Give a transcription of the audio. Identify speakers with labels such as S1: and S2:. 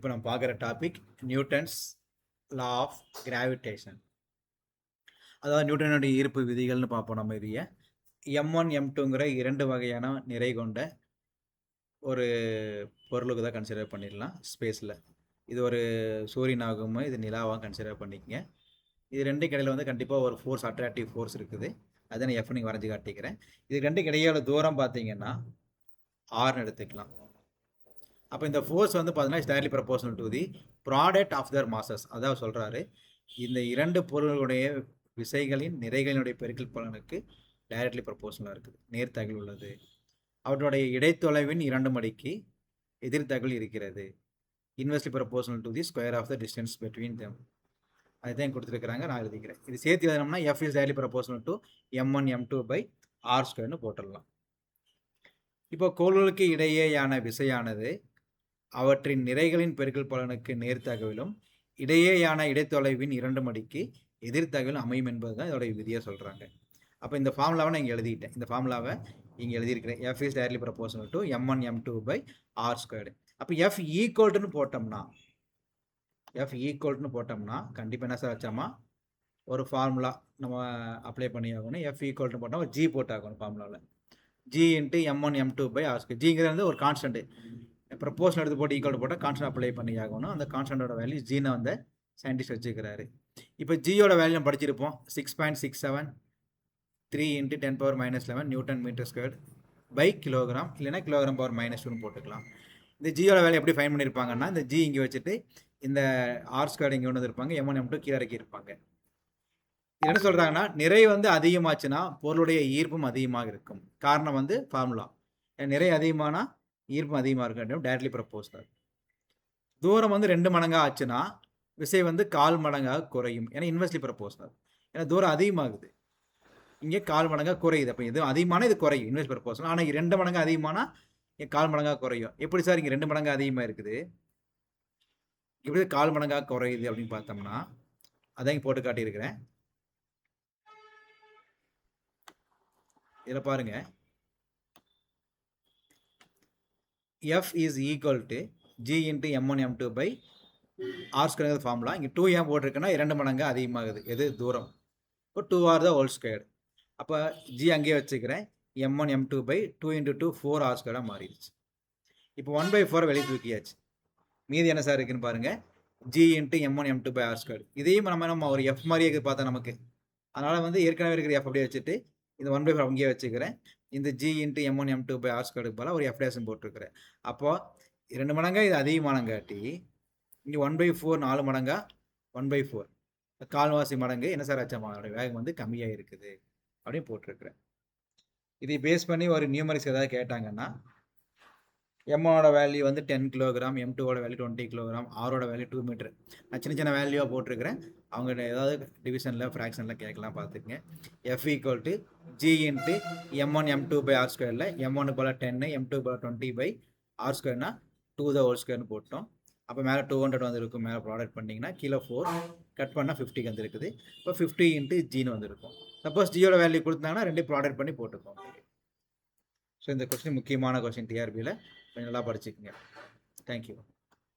S1: இப்போ நம்ம பார்க்குற topic Newton's law of gravitation. அதாவது நியூட்டனுடைய ஈர்ப்பு விதிகள்னு பார்ப்போம். நம்ம இதைய M1 M2ங்கிற இரண்டு வகையான நிறை கொண்ட ஒரு பொருளுக்கு தான் கன்சிடர் பண்ணிடலாம் ஸ்பேஸில். இது ஒரு சூரியனாகவும் இது நிலாவாக கன்சிடர் பண்ணிக்கங்க. இது ரெண்டு கடையில் வந்து கண்டிப்பாக ஒரு ஃபோர்ஸ், அட்ராக்டிவ் ஃபோர்ஸ் இருக்குது. அதை நான் எஃப் நீங்கள் வரைஞ்சி காட்டிக்கிறேன். இது ரெண்டு கிடையோட தூரம் பார்த்தீங்கன்னா ஆர்னு எடுத்துக்கலாம். அப்போ இந்த ஃபோர்ஸ் வந்து பார்த்தீங்கன்னா directly proportional to the product of their masses. அதாவது சொல்கிறாரு, இந்த இரண்டு பொருளுடைய விசைகளின் நிறைகளினுடைய பெருக்கல் பலனுக்கு டைரக்ட்லி ப்ரொபோர்ஷனலாக இருக்குது, நேர்த்தகவல் உள்ளது. அவற்றுடைய இடைத்தொலைவின் 2 மடிக்கு எதிர்த்தகவல் இருக்கிறது. Inversely proportional to the square of the distance between them. அதுதான் கொடுத்துருக்குறாங்க, நான் எழுதிக்கிறேன். இது சேர்த்து எழுதினோம்னா F is directly proportional to M1 M2 by R ஸ்கொயர்னு போட்டுடலாம். இப்போ கோள்களுக்கு இடையேயான விசையானது அவற்றின் நிறைகளின் பெருக்கல் பலனுக்கு நேர்த்தகவிலும் இடையேயான இடைத்தொலைவின் 2 மடிக்கு எதிர்த்தகவலும் அமையும் என்பது தான் இதோடைய விதியை சொல்கிறாங்க. அப்போ இந்த ஃபார்முலாவை நான் இங்கே எழுதிட்டேன். இந்த ஃபார்முலாவை இங்கே எழுதியிருக்கிறேன். F is directly proportional to M1 M2 by R squared. அப்போ எஃப் ஈக்குவல்ட்டுன்னு போட்டோம்னா கண்டிப்பாக என்ன சார் வச்சாமா ஒரு ஃபார்முலா நம்ம அப்ளை பண்ணி ஆகணும். எஃப் ஈக்குவல்ட்டுன்னு போட்டால் ஒரு ஜி போட்டாகணும் ஃபார்முலாவில். G into M1 M2 by R square. ஜிங்கிறது வந்து ஒரு கான்ஸ்டன்ட். ப்ரப்போர்ஷன் எடுத்து போட்டு ஈக்குவல் போட்டால் கான்ஸ்டன்ட் அப்ளை பண்ணி ஆகணும். அந்த கான்ஸ்டன்டோட வேல்யூ ஜீனை வந்து சயின்டிஸ்ட் வச்சுக்கிறாரு. இப்போ ஜியோட வேல்யூ நம்ம படிச்சிருப்போம். 6.673 × 10⁻⁻11 newton metre square by kilogram, இல்லைனா கிலோகிராம் பவர் -2 போட்டுக்கலாம். இந்த ஜியோட வேல்யூ எப்படி ஃபைன் பண்ணியிருப்பாங்கன்னா, இந்த ஜி இங்கே வச்சுட்டு இந்த ஆர் ஸ்கொயர் இங்கே கொண்டு வந்துருப்பாங்க, M1 M2 கீழே இறக்கி இருப்பாங்க. இது என்ன சொல்கிறாங்கன்னா, நிறை வந்து அதிகமாச்சுன்னா பொருளுடைய ஈர்ப்பும் அதிகமாக இருக்கும். காரணம் வந்து ஃபார்முலா, நிறை அதிகமானா ஈர்ப்பும் அதிகமாக இருக்கும், டைரக்ட்லி ப்ரொபோர்ஷனல். தூரம் வந்து 2 மடங்காக ஆச்சுன்னா விசை வந்து 1/4 மடங்காக குறையும். ஏன்னா இன்வெர்ஸ்லி ப்ரொபோர்ஷனல். ஏன்னா தூரம் அதிகமாகுது, இங்கே 1/4 மடங்காக குறையுது. அப்போ இது அதிகமான இது குறையும், இன்வெர்ஸ் ப்ரொபோர்ஷனல். ஆனால் 2 மடங்கு அதிகமானா 1/4 மடங்காக குறையும். எப்படி சார் இங்கே 2 மடங்கு அதிகமாக இருக்குது, இப்படி 1/4 மடங்காக குறையுது அப்படின்னு பார்த்தோம்னா அதான் இங்கே போட்டு காட்டியிருக்கிறேன். இதில் பாருங்க, F is equal to G into M1 M2 by R square formula. இங்கே 2 ஏன் போட்டிருக்குன்னா 2 மடங்கு அதிகமாகுது எது தூரம். இப்போ 2r த ஹோல் ஸ்கொயர். அப்போ ஜி அங்கேயே வச்சுக்கிறேன். M1 M2 பை 2 × 2 4r ஸ்கொயராக மாறிடுச்சு. இப்போ 1/4 வெளியே தூக்கியாச்சு. மீதி என்ன சார் இருக்குன்னு பாருங்கள், G into M1 M2 by R square. இதையும் நம்ம ஒரு எஃப் மாதிரியே பார்த்தா நமக்கு, அதனால் வந்து ஏற்கனவே இருக்கிற எஃப் அப்படியே வச்சுட்டு இந்த 1/4 அங்கேயே வச்சுக்கிறேன். இந்த G into M1 M2 by R ஸ்கொயருக்கு போல ஒரு எஃப் டேஷன் போட்டிருக்கிறேன். அப்போது 2 மடங்காக இது அதிகமானங்காட்டி இங்கே 1/4 4 மடங்கா 1/4 கால்வாசி மடங்கு என்ன சார் ஆச்சாமா அதோட வேகம் வந்து கம்மியாக இருக்குது அப்படின்னு போட்டிருக்கிறேன். இதை பேஸ் பண்ணி ஒரு நியூமரிக்ஸ் ஏதாவது கேட்டாங்கன்னா, M1ஓட வேல்யூ வந்து 10 கிலோகிராம், M2ஓட வேல்யூ 20 கிலோகிராம், ஆரோட வேல்யூ 2 மீட்டர். நான் சின்ன சின்ன வேல்யூவாக போட்டிருக்கிறேன். அவங்க ஏதாவது டிவிஷனில் ஃப்ராக்ஷனில் கேட்கலாம், பார்த்துக்குங்க. F equal to G into M1 M2 by R ஸ்கொயரில் M1 போல் 10, M2 போல் 20 பை ஆர் ஸ்கொயர்னா 2 த ஹோல் ஸ்கொயர்னு போட்டோம். அப்போ மேலே 200 வந்துருக்கும். மேலே ப்ராடக்ட் பண்ணிங்கன்னா கீழே 4 கட் பண்ணால் 50 வந்துருக்குது. இப்போ 50 இன்ட்டு ஜின்னு வந்துருக்கும். சப்போஸ் ஜியோட வேல்யூ கொடுத்தாங்கன்னா 2 ப்ராடக்ட் பண்ணி போட்டுக்கோம். ஸோ இந்த கொஸ்டின் முக்கியமான கொஸ்டின் டிஆர்பியில், கொஞ்சம் நல்லா படிச்சுக்கோங்க. தேங்க்யூ.